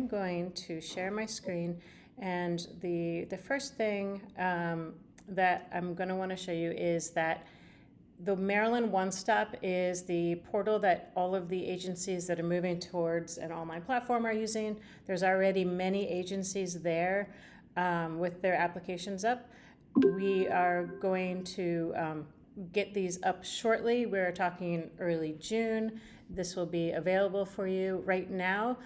am going to share my screen, and the first thing that I'm going to want to show you is that the Maryland Onestop is the portal that all of the agencies that are moving towards an online platform are using. There's already many agencies there with their applications up. We are going to get these up shortly. We're talking early June. This will be available for you right now.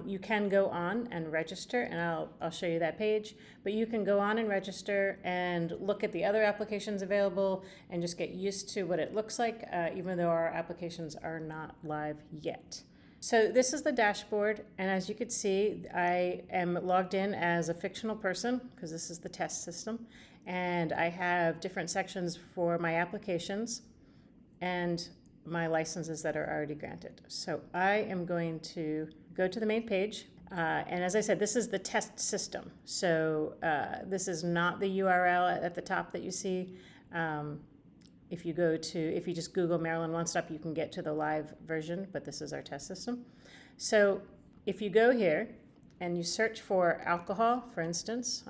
You can go on and register, and I'll show you that page, but you can go on and register and look at the other applications available and just get used to what it looks like, even though our applications are not live yet. So this is the dashboard, and as you can see, I am logged in as a fictional person because this is the test system, and I have different sections for my applications and my licenses that are already granted. So I am going to go to the main page, and as I said, this is the test system. So this is not the URL at the top that you see. If you just Google Maryland Onestop, you can get to the live version, but this is our test system. So if you go here and you search for alcohol, for instance,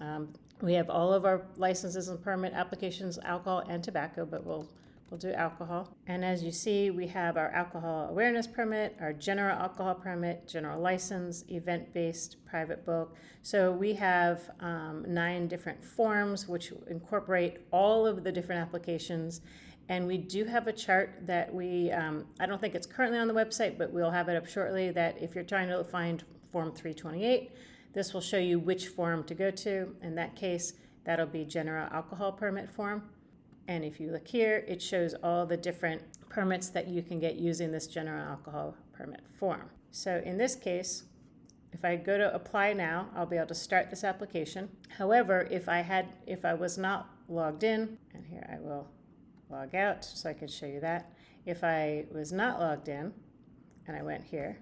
we have all of our licenses and permit applications, alcohol and tobacco, but we'll do alcohol. And as you see, we have our alcohol awareness permit, our general alcohol permit, general license, event-based private book. So we have 9 different forms which incorporate all of the different applications. And we do have a chart that I don't think it's currently on the website, but we'll have it up shortly, that if you're trying to find Form 328, this will show you which form to go to. In that case, that'll be general alcohol permit form. And if you look here, it shows all the different permits that you can get using this general alcohol permit form. So in this case, if I go to apply now, I'll be able to start this application. However, if I was not logged in, and here I will log out so I can show you that. If I was not logged in and I went here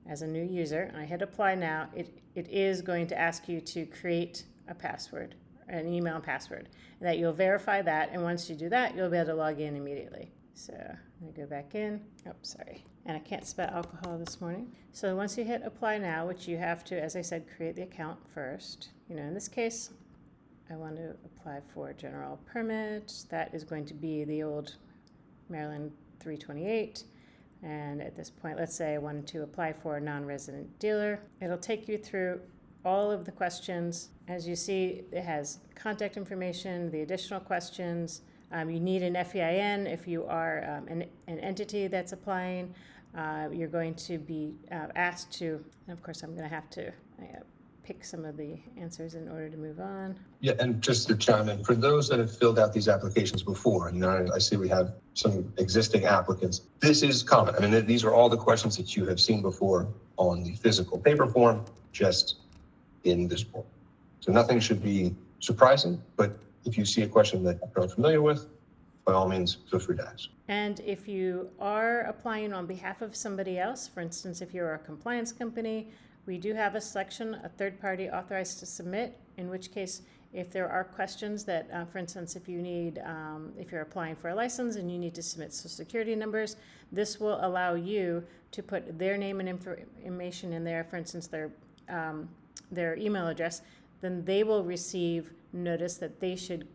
as a new user and I hit apply now, it is going to ask you to create a password, an email and password, and that you'll verify that, and once you do that, you'll be able to log in immediately. So I'm going to go back in. Oh, sorry. And I can't spell alcohol this morning. So once you hit apply now, which you have to, as I said, create the account first. In this case, I want to apply for general permit. That is going to be the old Maryland 328. And at this point, let's say I wanted to apply for a non-resident dealer. It'll take you through all of the questions. As you see, it has contact information, the additional questions. You need an FEIN if you are an entity that's applying. You're going to be asked to, and of course I'm going to have to pick some of the answers in order to move on. Yeah, and just to chime in, for those that have filled out these applications before, and I see we have some existing applicants, this is common. I mean, these are all the questions that you have seen before on the physical paper form, just in this form. So nothing should be surprising, but if you see a question that you're not familiar with, by all means, feel free to ask. And if you are applying on behalf of somebody else, for instance, if you're a compliance company, we do have a section, a third party authorized to submit, in which case, if there are questions that, for instance, if you're applying for a license and you need to submit social security numbers, this will allow you to put their name and information in there, for instance, their email address, then they will receive notice that they should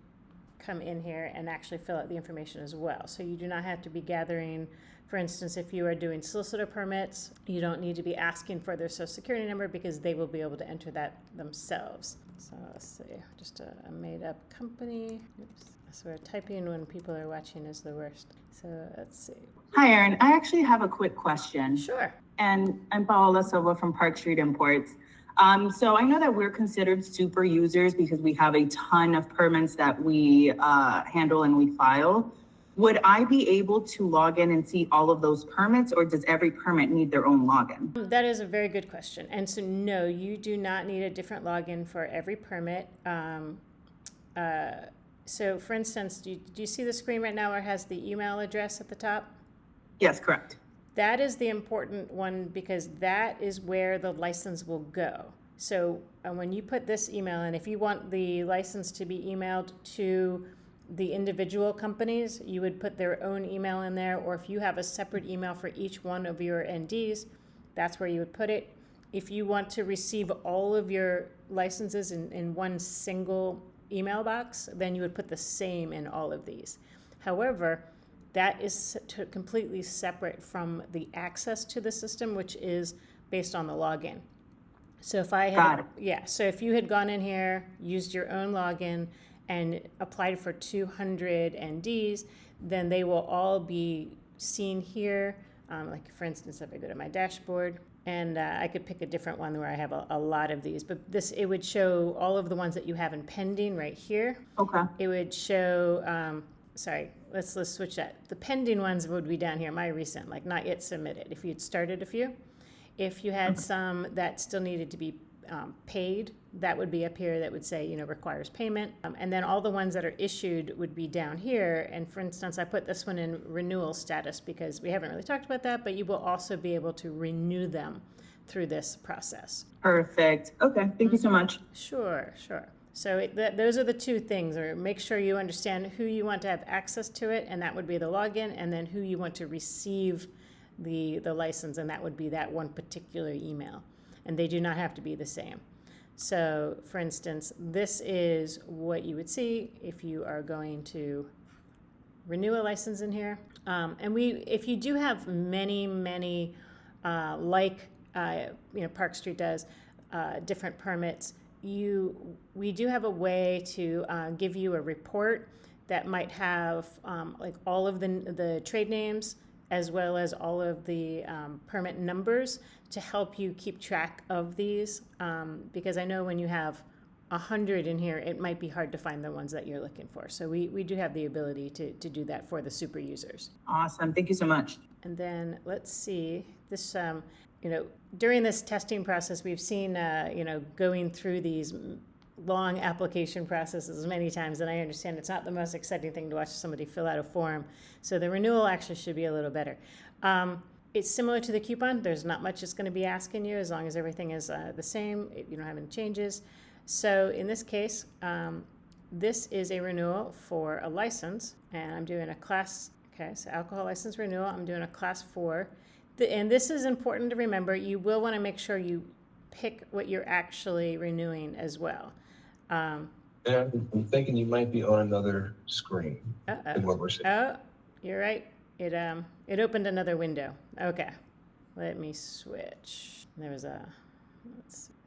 come in here and actually fill out the information as well. So you do not have to be gathering, for instance, if you are doing solicitor permits, you don't need to be asking for their social security number because they will be able to enter that themselves. So let's see, just a made up company. Oops. So typing when people are watching is the worst. So let's see. Hi, Erin. I actually have a quick question. Sure. And I'm Paola Silva from Park Street Imports. So I know that we're considered super users because we have a ton of permits that we handle and we file. Would I be able to log in and see all of those permits, or does every permit need their own login? That is a very good question. And so no, you do not need a different login for every permit. So for instance, do you see the screen right now where it has the email address at the top? Yes, correct. That is the important one because that is where the license will go. So when you put this email in, if you want the license to be emailed to the individual companies, you would put their own email in there, or if you have a separate email for each one of your NDs, that's where you would put it. if you want to receive all of your licenses in one single email box, then you would put the same in all of these. However, that is completely separate from the access to the system, which is based on the login. So if I Got had, it. so if you had gone in here, used your own login, and applied for 200 NDs, then they will all be seen here. Like for instance, if I go to my dashboard, and I could pick a different one where I have a lot of these, but it would show all of the ones that you have in pending right here. Okay. It would show, let's switch that. The pending ones would be down here, my recent, like not yet submitted, if you'd started a few. If you had some that still needed to be paid, that would be up here, that would say, requires payment. And then all the ones that are issued would be down here. And for instance, I put this one in renewal status because we haven't really talked about that, but you will also be able to renew them through this process. Perfect. Okay. Thank you so much. Sure. So those are the two things, or make sure you understand who you want to have access to it, and that would be the login, and then who you want to receive the license, and that would be that one particular email. And they do not have to be the same. So for instance, this is what you would see if you are going to renew a license in here. If you do have many, like Park Street does, different permits, we do have a way to give you a report that might have like all of the trade names, as well as all of the permit numbers, to help you keep track of these. Because I know when you have 100 in here, it might be hard to find the ones that you're looking for. So we do have the ability to do that for the super users. Awesome. Thank you so much. And then let's see, this, during this testing process, we've seen, going through these long application processes many times, and I understand it's not the most exciting thing to watch somebody fill out a form. So the renewal actually should be a little better. It's similar to the coupon. There's not much it's going to be asking you, as long as everything is the same. You don't have any changes. So in this case, this is a renewal for a license, and I'm doing a class, so alcohol license renewal. I'm doing a class 4. And this is important to remember. You will want to make sure you pick what you're actually renewing as well. And I'm thinking you might be on another screen than what we're seeing. Oh, you're right. It opened another window. Okay, let me switch. There was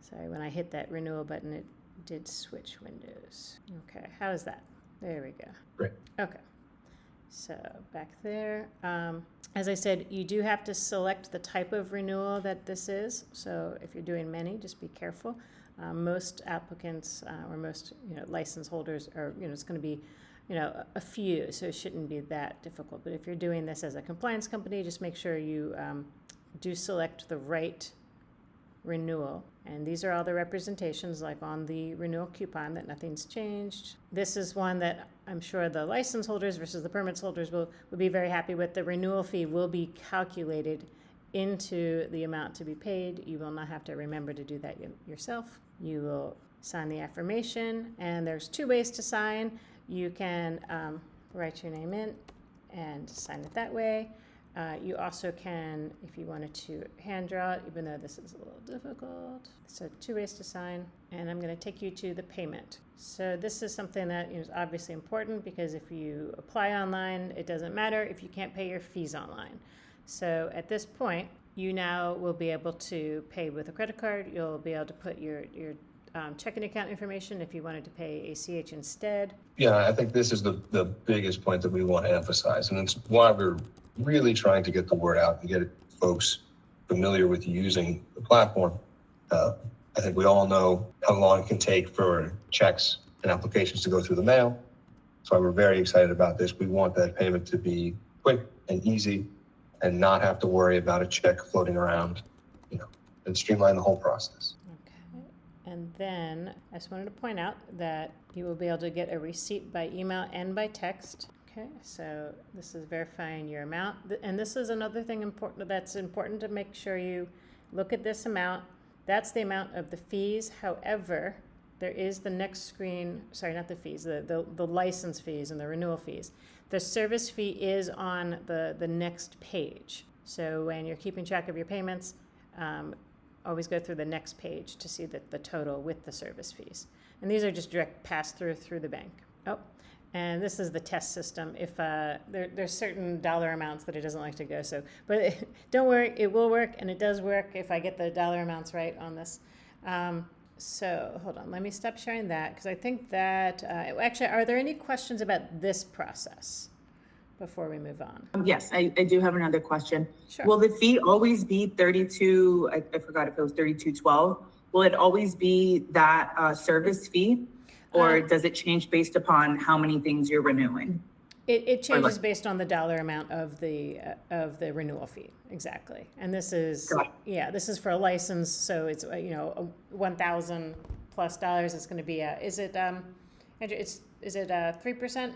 sorry, when I hit that renewal button, it did switch windows. Okay, how is that? There we go. Great. Okay, so back there. As I said, you do have to select the type of renewal that this is. So if you're doing many, just be careful. Most applicants or most license holders are, it's going to be a few, so it shouldn't be that difficult. But if you're doing this as a compliance company, just make sure you do select the right renewal. And these are all the representations, like on the renewal coupon, that nothing's changed. This is one that I'm sure the license holders versus the permits holders will be very happy with. The renewal fee will be calculated into the amount to be paid. You will not have to remember to do that yourself. You will sign the affirmation, and there's 2 ways to sign. You can write your name in and sign it that way. You also can, if you wanted to, hand draw it, even though this is a little difficult. So 2 ways to sign, and I'm going to take you to the payment. So this is something that is obviously important, because if you apply online, it doesn't matter if you can't pay your fees online. So at this point, you now will be able to pay with a credit card. You'll be able to put your checking account information if you wanted to pay ACH instead. Yeah, I think this is the biggest point that we want to emphasize, and it's why we're really trying to get the word out and get folks familiar with using the platform. I think we all know how long it can take for checks and applications to go through the mail. So we're very excited about this. We want that payment to be quick and easy and not have to worry about a check floating around, and streamline the whole process. Okay. And then I just wanted to point out that you will be able to get a receipt by email and by text. Okay, so this is verifying your amount. And this is another thing that's important to make sure you look at this amount. That's the amount of the fees. However, there is the next screen, sorry, not the fees, the license fees and the renewal fees. The service fee is on the next page. So when you're keeping track of your payments, always go through the next page to see the total with the service fees. And these are just direct pass through the bank. Oh, and this is the test system. If there's certain dollar amounts that it doesn't like to go, so, but don't worry, it will work, and it does work if I get the dollar amounts right on this. So hold on, let me stop sharing that, because I think that, actually, are there any questions about this process before we move on? Yes, I do have another question. Sure. Will the fee always be 32, I forgot if it was 32.12? Will it always be that service fee? Or does it change based upon how many things you're renewing? It changes based on the dollar amount of the renewal fee, exactly. And this is, this is for a license, so it's, $1,000 plus. It's going to be is it Andrew, is it a 3%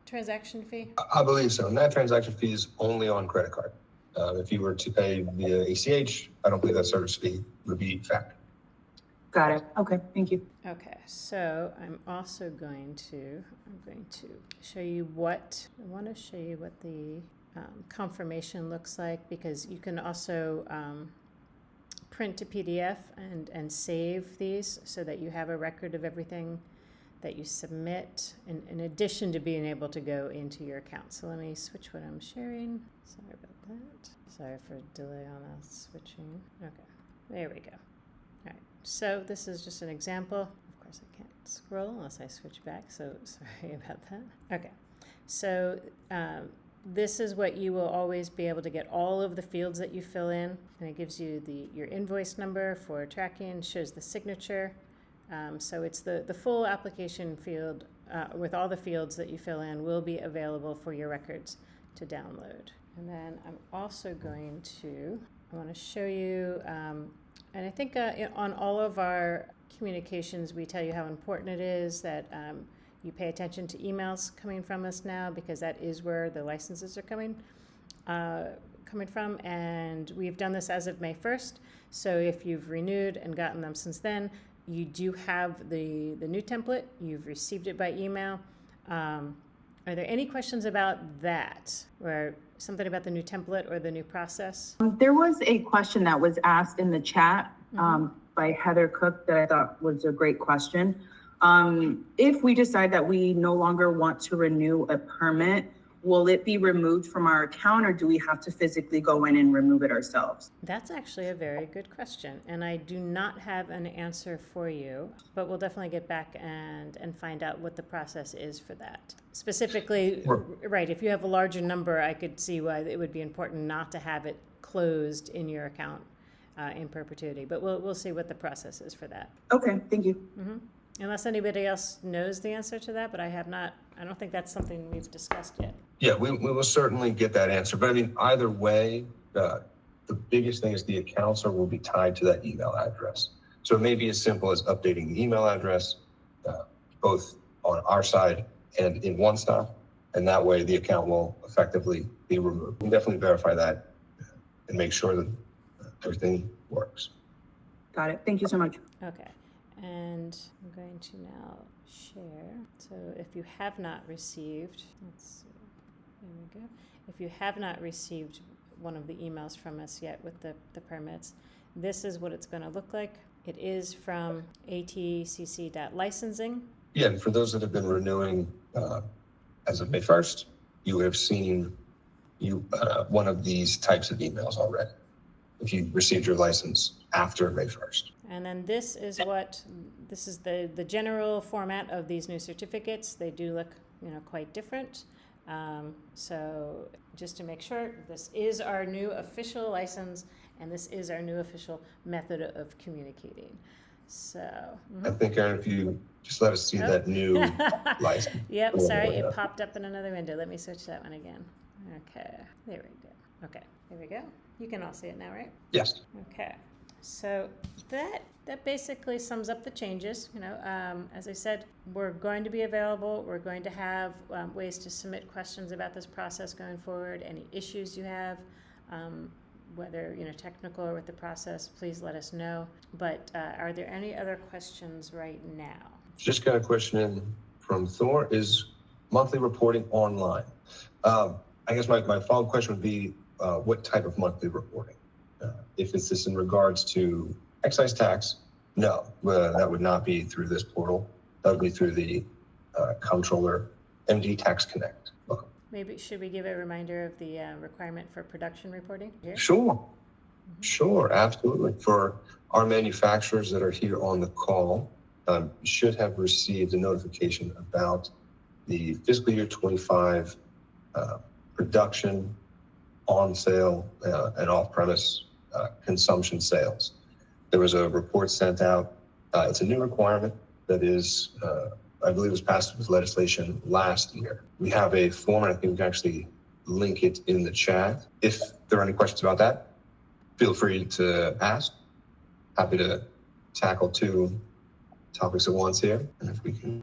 transaction fee? I believe so. And that transaction fee is only on credit card. If you were to pay via ACH, I don't believe that service fee would be factored. Got it. Okay, thank you. Okay, so I'm also going to show you what the confirmation looks like, because you can also print to PDF and save these so that you have a record of everything that you submit, in addition to being able to go into your account. So let me switch what I'm sharing. Sorry about that. Sorry for delay on us switching. Okay, there we go. All right, so this is just an example. Of course, I can't scroll unless I switch back, so sorry about that. Okay, so this is what you will always be able to get all of the fields that you fill in, and it gives you your invoice number for tracking, shows the signature. So it's the full application field with all the fields that you fill in will be available for your records to download. And then I'm also going to, I want to show you, and I think on all of our communications, we tell you how important it is that you pay attention to emails coming from us now, because that is where the licenses are coming from. And we've done this as of May 1st. So if you've renewed and gotten them since then, you do have the new template. You've received it by email. Are there any questions about that, or something about the new template or the new process? There was a question that was asked in the chat by Heather Cook that I thought was a great question. If we decide that we no longer want to renew a permit, will it be removed from our account, or do we have to physically go in and remove it ourselves? That's actually a very good question, and I do not have an answer for you, but we'll definitely get back and find out what the process is for that. Specifically, right, if you have a larger number, I could see why it would be important not to have it closed in your account in perpetuity, but we'll see what the process is for that. Okay, thank you. Mm-hmm. Unless anybody else knows the answer to that, but I don't think that's something we've discussed yet. Yeah, we will certainly get that answer. But I mean, either way, the biggest thing is the accounts will be tied to that email address. So it may be as simple as updating the email address, both on our side and in Onestop, and that way the account will effectively be removed. We'll definitely verify that and make sure that everything works. Got it. Thank you so much. Okay. And I'm going to now share. So if you have not received, let's see, there we go. If you have not received one of the emails from us yet with the permits, this is what it's going to look like. It is from ATCC.licensing. Yeah, and for those that have been renewing as of May 1st, you have seen one of these types of emails already, if you received your license after May 1st. And then this is the general format of these new certificates. They do look, quite different. So just to make sure, this is our new official license, and this is our new official method of communicating. So I think, Erin, if you just let us see that new license. Yep, sorry, it popped up in another window. Let me switch that one again. Okay, there we go. Okay, there we go. You can all see it now, right? Yes. Okay. So that basically sums up the changes. As I said, we're going to be available. We're going to have ways to submit questions about this process going forward. Any issues you have, whether technical or with the process, please let us know. But are there any other questions right now? Just got a question in from Thor. Is monthly reporting online? I guess my follow-up question would be, what type of monthly reporting? If it's just in regards to Excise tax, no, that would not be through this portal. That would be through the comptroller, MD Tax Connect. Welcome. Maybe should we give a reminder of the requirement for production reporting here? Sure, absolutely. For our manufacturers that are here on the call, should have received a notification about the fiscal year 25 production, on sale, and off-premise consumption sales. There was a report sent out. It's a new requirement that is, I believe, was passed with legislation last year. We have a form, and I think we can actually link it in the chat. If there are any questions about that, feel free to ask. Happy to tackle 2 topics at once here, and if we can.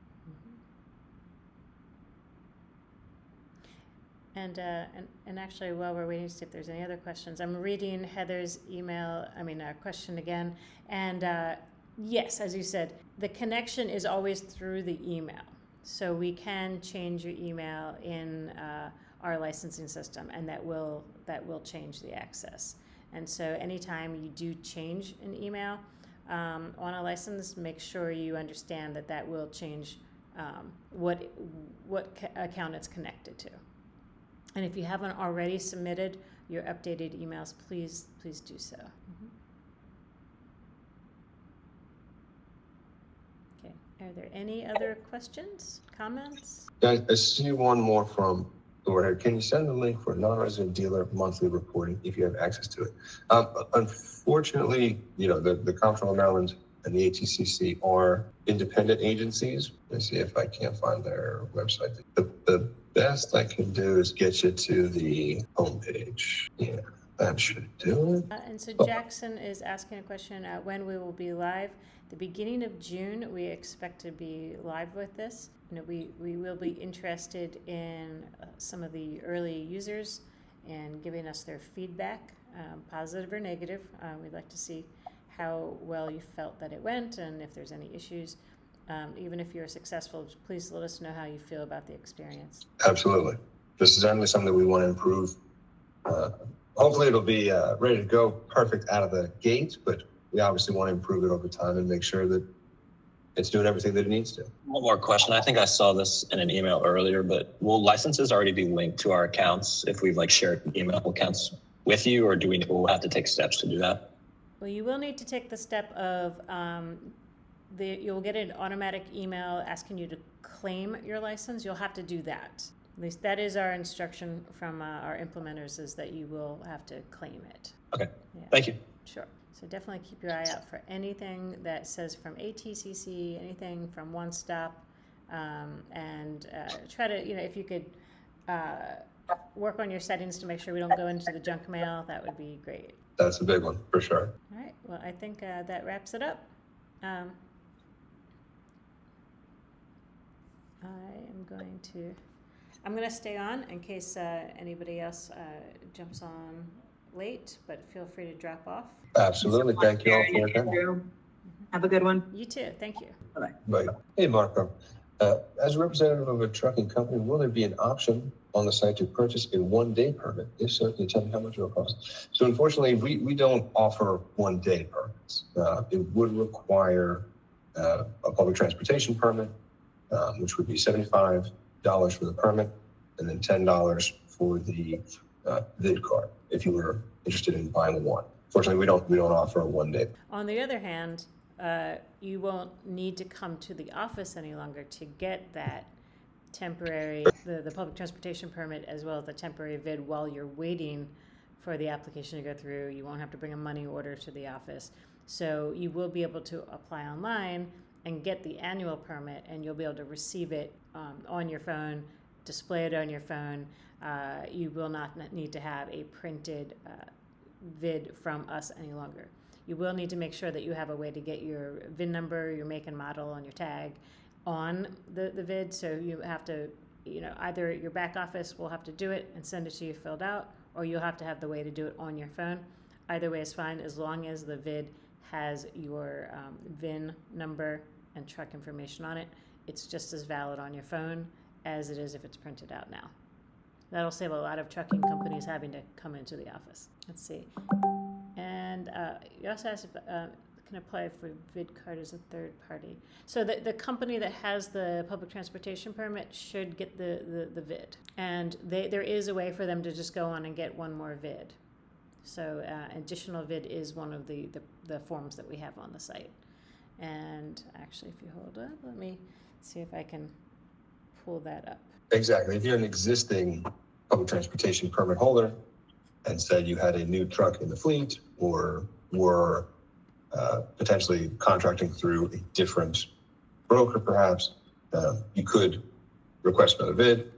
And actually, while we're waiting to see if there's any other questions, I'm reading Heather's question again. And yes, as you said, the connection is always through the email. So we can change your email in our licensing system, and that will change the access. And so anytime you do change an email on a license, make sure you understand that will change what account it's connected to. And if you haven't already submitted your updated emails, please do so. Okay, are there any other questions, comments? I see one more from Laura. Can you send the link for non-resident dealer monthly reporting if you have access to it? Unfortunately, the Comptroller of Maryland and the ATCC are independent agencies. Let's see if I can't find their website. The best I can do is get you to the homepage. Yeah, that should do it. And so Jackson is asking a question, when we will be live. The beginning of June, we expect to be live with this. We will be interested in some of the early users and giving us their feedback, positive or negative. We'd like to see how well you felt that it went, and if there's any issues. Even if you're successful, please let us know how you feel about the experience. Absolutely. This is definitely something that we want to improve. Hopefully it'll be ready to go perfect out of the gate, but we obviously want to improve it over time and make sure that it's doing everything that it needs to. One more question. I think I saw this in an email earlier, but will licenses already be linked to our accounts if we've shared email accounts with you, or we'll have to take steps to do that? Well, you will need to take the step of you'll get an automatic email asking you to claim your license. You'll have to do that. At least that is our instruction from our implementers, is that you will have to claim it. Okay. Yeah. Thank you. Sure. So definitely keep your eye out for anything that says from ATCC, anything from Onestop, and try to, if you could work on your settings to make sure we don't go into the junk mail, that would be great. That's a big one, for sure. All right. Well, I think that wraps it up. I'm going to stay on in case anybody else jumps on late, but feel free to drop off. Absolutely. Thank you all for your time. Have a good one. You too. Thank you. Bye-bye. Bye. Hey, Marco. As a representative of a trucking company, will there be an option on the site to purchase a one-day permit? If so, can you tell me how much it will cost? So unfortunately, we don't offer one-day permits. It would require a public transportation permit, which would be $75 for the permit, and then $10 for the vid card if you were interested in buying one. Fortunately, we don't offer a one-day. On the other hand, you won't need to come to the office any longer to get that temporary, the public transportation permit, as well as the temporary vid while you're waiting for the application to go through. You won't have to bring a money order to the office. So you will be able to apply online and get the annual permit, and you'll be able to receive it on your phone, display it on your phone. You will not need to have a printed vid from us any longer. You will need to make sure that you have a way to get your VIN number, your make and model on your tag on the vid. So you have to, either your back office will have to do it and send it to you filled out, or you'll have to have the way to do it on your phone. Either way is fine, as long as the vid has your VIN number and truck information on it. It's just as valid on your phone as it is if it's printed out now. That'll save a lot of trucking companies having to come into the office. Let's see. And you also asked if can apply for vid card as a third party. So the company that has the public transportation permit should get the vid. And there is a way for them to just go on and get one more vid. So additional vid is one of the forms that we have on the site. And actually, if you hold up, let me see if I can pull that up. Exactly. If you're an existing public transportation permit holder and said you had a new truck in the fleet or were potentially contracting through a different broker, perhaps, you could request another vid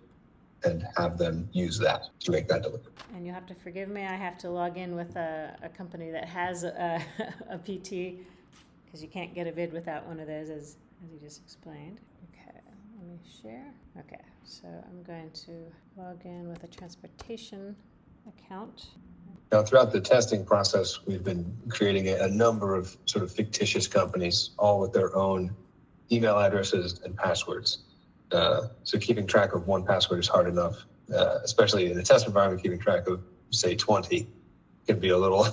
and have them use that to make that delivery. And you have to forgive me, I have to log in with a company that has a PT, because you can't get a vid without one of those, as you just explained. Okay, let me share. Okay, so I'm going to log in with a transportation account. Now, throughout the testing process, we've been creating a number of sort of fictitious companies, all with their own email addresses and passwords. So keeping track of one password is hard enough, especially in a test environment. Keeping track of, say, 20 can be a little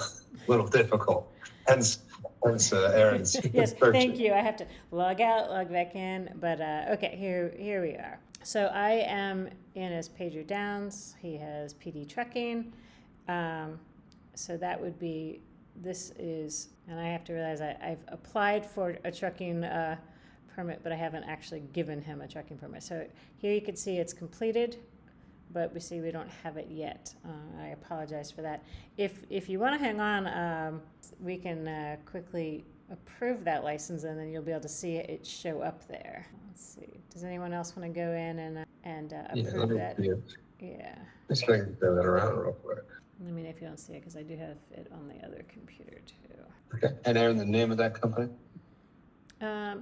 difficult. Hence Aaron's. Yes, thank you. I have to log out, log back in, but okay, here we are. So I am in as Pager Downs. He has PD Trucking. So that would be, this is, and I have to realize I've applied for a trucking permit, but I haven't actually given him a trucking permit. So here you can see it's completed, but we see we don't have it yet. I apologize for that. If you want to hang on, we can quickly approve that license, and then you'll be able to see it show up there. Let's see. Does anyone else want to go in and approve that? Yeah. Let's try to turn that around real quick. Let me know if you don't see it, because I do have it on the other computer too. Okay. And Aaron, the name of that company?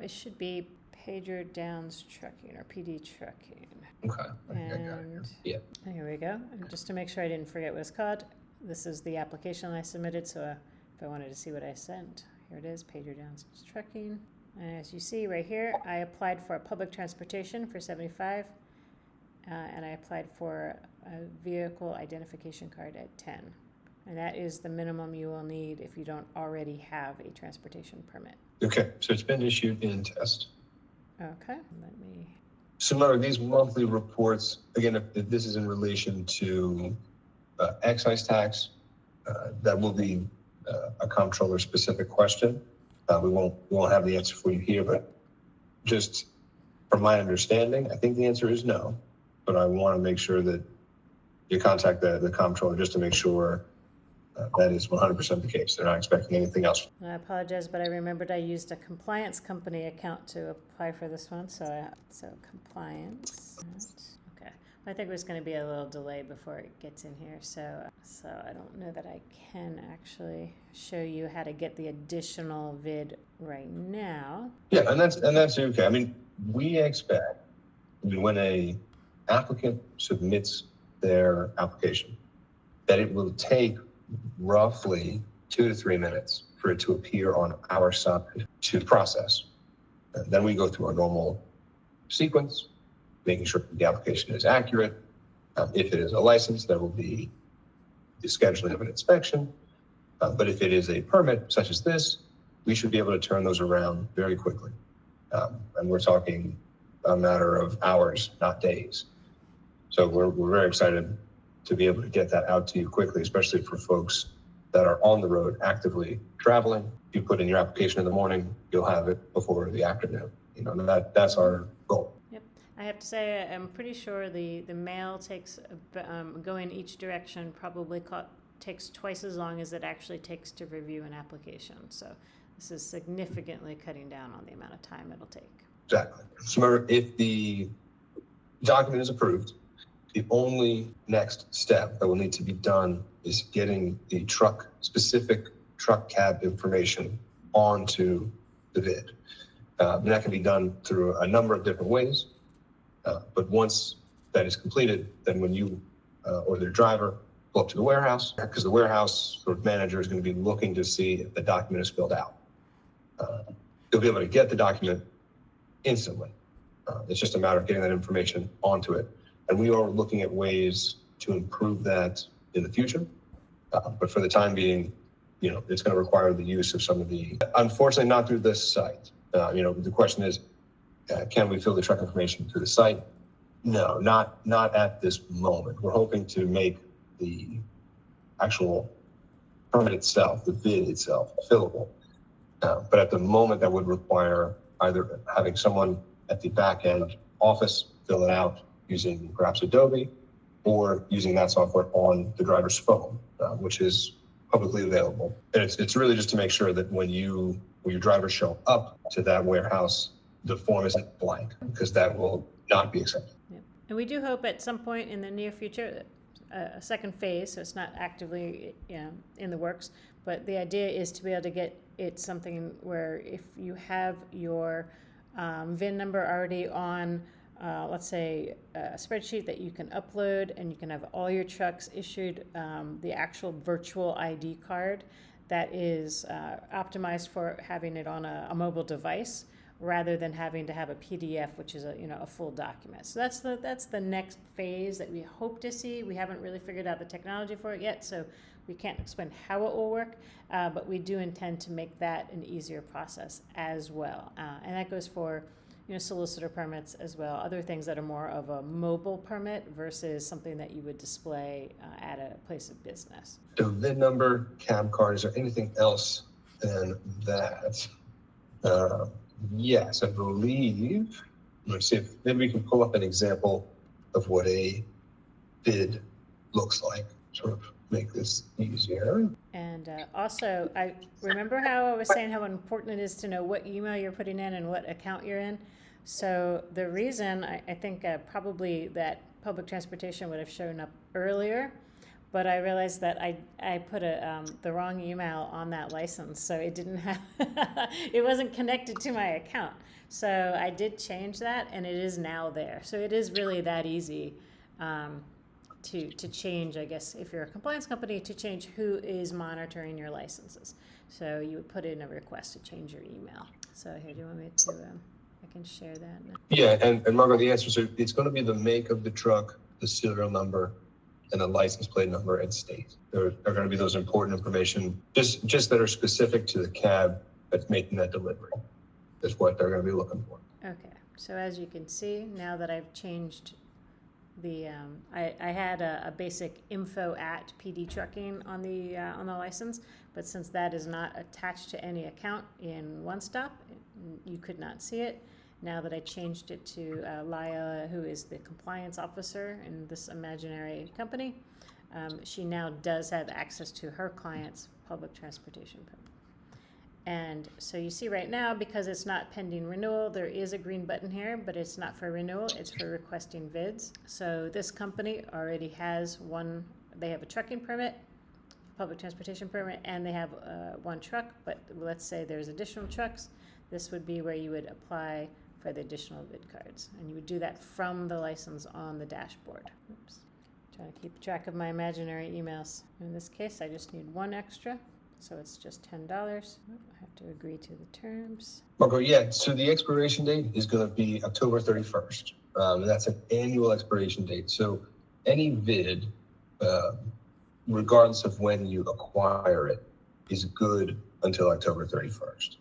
It should be Pager Downs Trucking or PD Trucking. Okay. I think I got it here. Yeah. Here we go. And just to make sure I didn't forget what it's called, this is the application I submitted. So if I wanted to see what I sent, here it is, Pager Downs Trucking. And as you see right here, I applied for a public transportation for $75, and I applied for a vehicle identification card at $10. And that is the minimum you will need if you don't already have a transportation permit. Okay. So it's been issued in test. Okay, let me. So remember, these monthly reports, again, if this is in relation to excise tax, that will be a comptroller specific question. We won't have the answer for you here, but just from my understanding, I think the answer is no. But I want to make sure that you contact the comptroller just to make sure that is 100% the case. They're not expecting anything else. I apologize, but I remembered I used a compliance company account to apply for this one. So compliance. Okay. I think there's going to be a little delay before it gets in here. So I don't know that I can actually show you how to get the additional vid right now. Yeah, and that's okay. I mean, we expect when a applicant submits their application that it will take roughly 2 to 3 minutes for it to appear on our side to process. And then we go through our normal sequence, making sure the application is accurate. If it is a license, there will be the scheduling of an inspection. But if it is a permit such as this, we should be able to turn those around very quickly. And we're talking a matter of hours, not days. So we're very excited to be able to get that out to you quickly, especially for folks that are on the road actively traveling. If you put in your application in the morning, you'll have it before the afternoon. You know, that's our goal. Yep. I have to say, I'm pretty sure the mail takes, going each direction probably takes twice as long as it actually takes to review an application. So this is significantly cutting down on the amount of time it'll take. Exactly. So remember, if the document is approved, the only next step that will need to be done is getting the specific truck cab information onto the vid. And that can be done through a number of different ways. But once that is completed, then when you or their driver go up to the warehouse, because the warehouse sort of manager is going to be looking to see if the document is filled out. You'll be able to get the document instantly. It's just a matter of getting that information onto it. And we are looking at ways to improve that in the future. But for the time being, it's going to require the use of some of unfortunately, not through this site. The question is, can we fill the truck information through the site? No, not at this moment. We're hoping to make the actual permit itself, the bid itself, fillable. But at the moment, that would require either having someone at the back end office fill it out using perhaps Adobe, or using that software on the driver's phone, which is publicly available. And it's really just to make sure that when your drivers show up to that warehouse, the form isn't blank, because that will not be accepted. Yep. And we do hope at some point in the near future, a second phase, so it's not actively in the works, but the idea is to be able to get it something where if you have your VIN number already on, let's say, a spreadsheet that you can upload, and you can have all your trucks issued the actual virtual ID card that is optimized for having it on a mobile device, rather than having to have a PDF, which is a full document. So that's the next phase that we hope to see. We haven't really figured out the technology for it yet, so we can't explain how it will work, but we do intend to make that an easier process as well. And that goes for solicitor permits as well, other things that are more of a mobile permit versus something that you would display at a place of business. So VIN number, cab card, is there anything else than that? Yes, I believe. Let's see if maybe we can pull up an example of what a bid looks like, sort of make this easier. And also, I remember how I was saying how important it is to know what email you're putting in and what account you're in. So the reason I think probably that public transportation would have shown up earlier, but I realized that I put the wrong email on that license, so it didn't have it wasn't connected to my account. So I did change that, and it is now there. So it is really that easy to change, I guess, if you're a compliance company, to change who is monitoring your licenses. So you would put in a request to change your email. So here, do you want me to? I can share that now. Yeah, and Margo, the answer is it's going to be the make of the truck, the serial number, and the license plate number and state. There are going to be those important information just that are specific to the cab that's making that delivery. That's what they're going to be looking for. Okay, so as you can see, now that I've changed the, I had a basic info at PD Trucking on the license, but since that is not attached to any account in Onestop, you could not see it. Now that I changed it to Lila, who is the compliance officer in this imaginary company, she now does have access to her client's public transportation permit. And so you see right now, because it's not pending renewal, there is a green button here, but it's not for renewal, it's for requesting bids. So this company already has they have a trucking permit, public transportation permit, and they have one truck, but let's say there's additional trucks. This would be where you would apply for the additional bid cards. And you would do that from the license on the dashboard. Oops. Trying to keep track of my imaginary emails. In this case, I just need one extra, so it's just $10. I have to agree to the terms. Margo, yeah, so the expiration date is going to be October 31st. And that's an annual expiration date. So any bid, regardless of when you acquire it, is good until October 31st.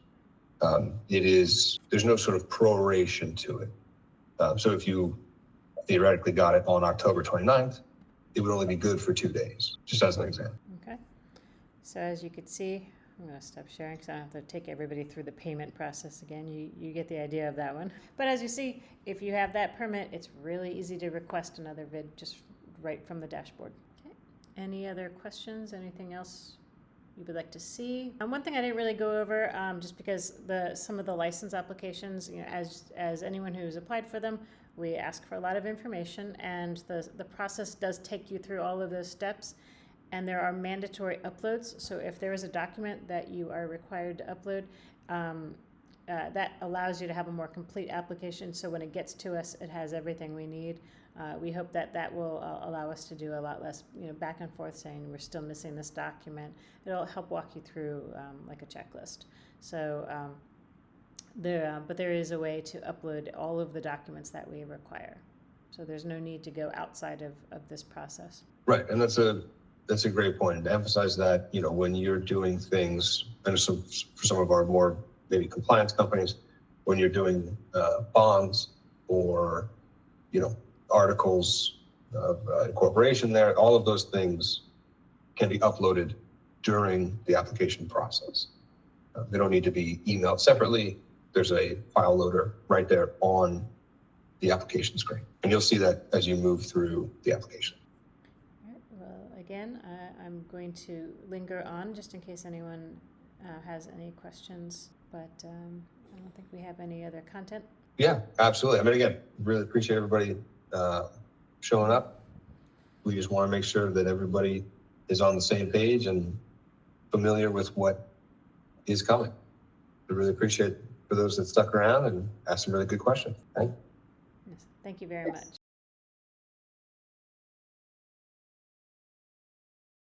There's no sort of proration to it. So if you theoretically got it on October 29th, it would only be good for 2 days, just as an example. Okay. So as you can see, I'm going to stop sharing because I don't have to take everybody through the payment process again. You get the idea of that one. But as you see, if you have that permit, it's really easy to request another bid just right from the dashboard. Okay. Any other questions? Anything else you would like to see? One thing I didn't really go over, just because some of the license applications, as anyone who's applied for them, we ask for a lot of information, and the process does take you through all of those steps, and there are mandatory uploads. So if there is a document that you are required to upload, that allows you to have a more complete application. So when it gets to us, it has everything we need. We hope that will allow us to do a lot less, back and forth saying we're still missing this document. It'll help walk you through like a checklist. So, but there is a way to upload all of the documents that we require. So there's no need to go outside of this process. Right, and that's That's a great point. And to emphasize that, when you're doing things, and for some of our more maybe compliance companies, when you're doing bonds or, articles of incorporation there, all of those things can be uploaded during the application process. They don't need to be emailed separately. There's a file loader right there on the application screen. And you'll see that as you move through the application. All right, well, again, I'm going to linger on just in case anyone has any questions, but I don't think we have any other content. Yeah, absolutely. I mean, again, really appreciate everybody showing up. We just want to make sure that everybody is on the same page and familiar with what is coming. I really appreciate for those that stuck around and asked some really good questions. Yes, thank you very much.